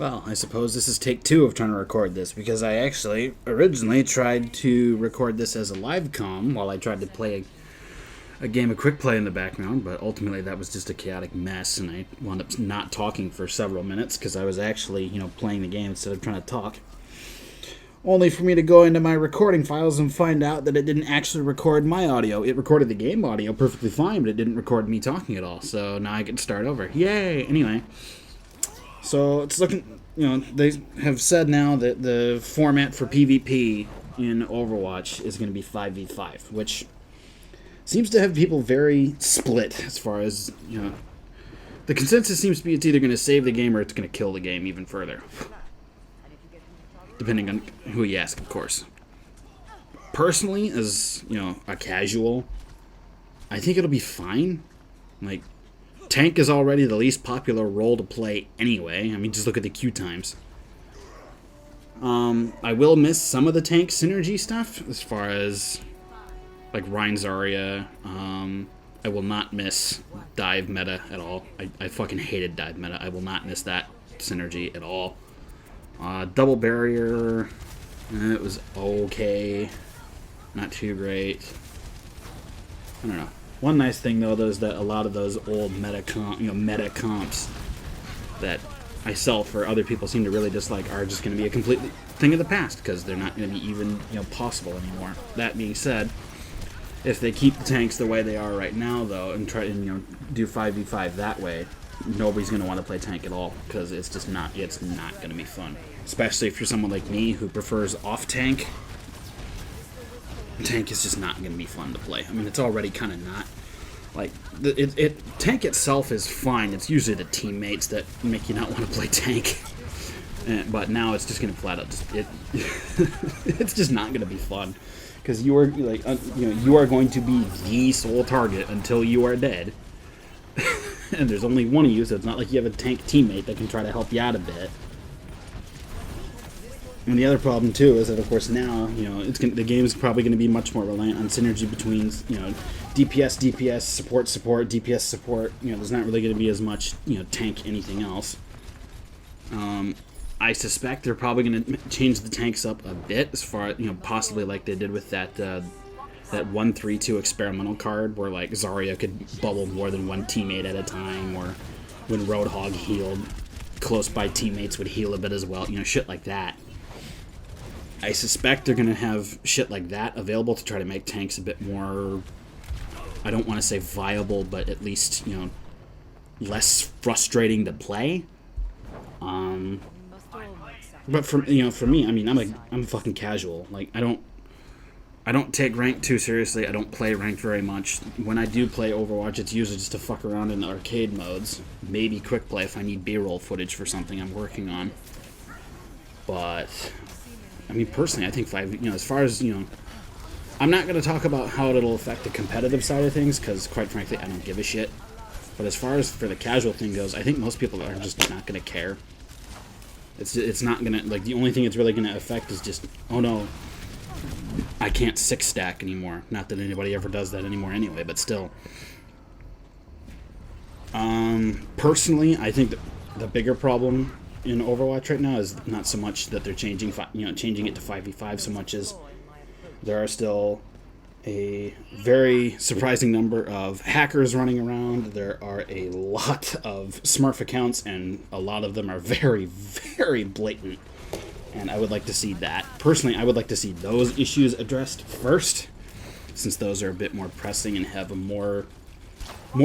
Well, I suppose this is take two of trying to record this, because I actually originally tried to record this as a live comm while I tried to play a game of quick play in the background, but ultimately that was just a chaotic mess, and I wound up not talking for several minutes because I was actually, playing the game instead of trying to talk. Only for me to go into my recording files and find out that it didn't actually record my audio. It recorded the game audio perfectly fine, but it didn't record me talking at all, so now I can start over. Yay! Anyway. So it's looking, they have said now that the format for PvP in Overwatch is going to be 5v5, which seems to have people very split as far as, the consensus seems to be it's either going to save the game or it's going to kill the game even further. Depending on who you ask, of course. Personally, as, a casual, I think it'll be fine. Like, tank is already the least popular role to play anyway. I mean, just look at the queue times. I will miss some of the tank synergy stuff, as far as, like, Rein Zarya. I will not miss dive meta at all. I fucking hated dive meta. I will not miss that synergy at all. Double barrier, it was okay. Not too great. I don't know. One nice thing, though, is that a lot of those old meta comps that I sell for other people seem to really dislike are just going to be a complete thing of the past, because they're not going to be even, possible anymore. That being said, if they keep the tanks the way they are right now, though, and try to, do 5v5 that way, nobody's going to want to play tank at all, because it's just not, it's not going to be fun. Especially if you're someone like me who prefers off-tank. Tank is just not going to be fun to play. I mean, it's already kind of not. Like, tank itself is fine. It's usually the teammates that make you not want to play tank. But now it's just going to flat out it's just not going to be fun, because you are you are going to be the sole target until you are dead. And there's only one of you, so it's not like you have a tank teammate that can try to help you out a bit. And the other problem, too, is that, of course, now, the game is probably going to be much more reliant on synergy between, DPS, support, DPS, support. There's not really going to be as much, tank anything else. I suspect they're probably going to change the tanks up a bit, as far, possibly like they did with that 1-3-2 experimental card, where, like, Zarya could bubble more than one teammate at a time, or when Roadhog healed, close by teammates would heal a bit as well, shit like that. I suspect they're going to have shit like that available to try to make tanks a bit more, I don't want to say viable, but at least, less frustrating to play. But for me, I mean, I'm a fucking casual. Like, I don't take rank too seriously. I don't play rank very much. When I do play Overwatch, it's usually just to fuck around in the arcade modes. Maybe quick play if I need B-roll footage for something I'm working on. But I mean, personally, I think 5, as far as, I'm not going to talk about how it'll affect the competitive side of things, because, quite frankly, I don't give a shit. But as far as for the casual thing goes, I think most people are just not going to care. It's not going to, like, the only thing it's really going to affect is just, oh no, I can't 6-stack anymore. Not that anybody ever does that anymore anyway, but still. Personally, I think that the bigger problem in Overwatch right now is not so much that they're changing it to 5v5 so much as there are still a very surprising number of hackers running around. There are a lot of Smurf accounts, and a lot of them are very, very blatant. And I would like to see that. Personally, I would like to see those issues addressed first, since those are a bit more pressing and have a more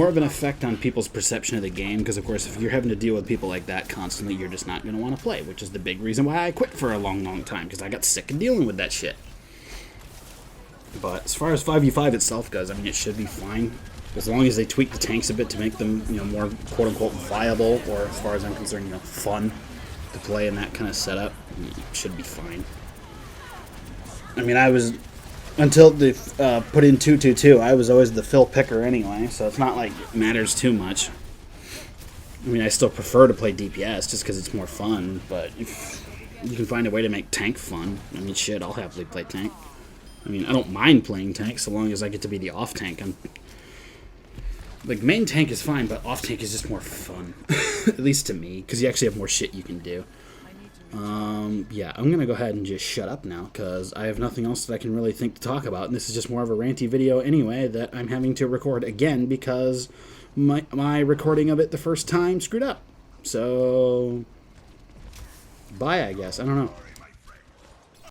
of an effect on people's perception of the game, because, of course, if you're having to deal with people like that constantly, you're just not going to want to play, which is the big reason why I quit for a long, long time, because I got sick of dealing with that shit. But as far as 5v5 itself goes, I mean, it should be fine, as long as they tweak the tanks a bit to make them, more quote-unquote viable, or as far as I'm concerned, fun to play in that kind of setup. It should be fine. I mean, until they put in 2-2-2, I was always the fill picker anyway, so it's not like it matters too much. I mean, I still prefer to play DPS just because it's more fun, but if you can find a way to make tank fun, I mean, shit, I'll happily play tank. I mean, I don't mind playing tank so long as I get to be the off-tank. Like, main tank is fine, but off-tank is just more fun. At least to me, because you actually have more shit you can do. Yeah, I'm gonna go ahead and just shut up now because I have nothing else that I can really think to talk about, and this is just more of a ranty video anyway that I'm having to record again because my recording of it the first time screwed up. So, bye, I guess. I don't know.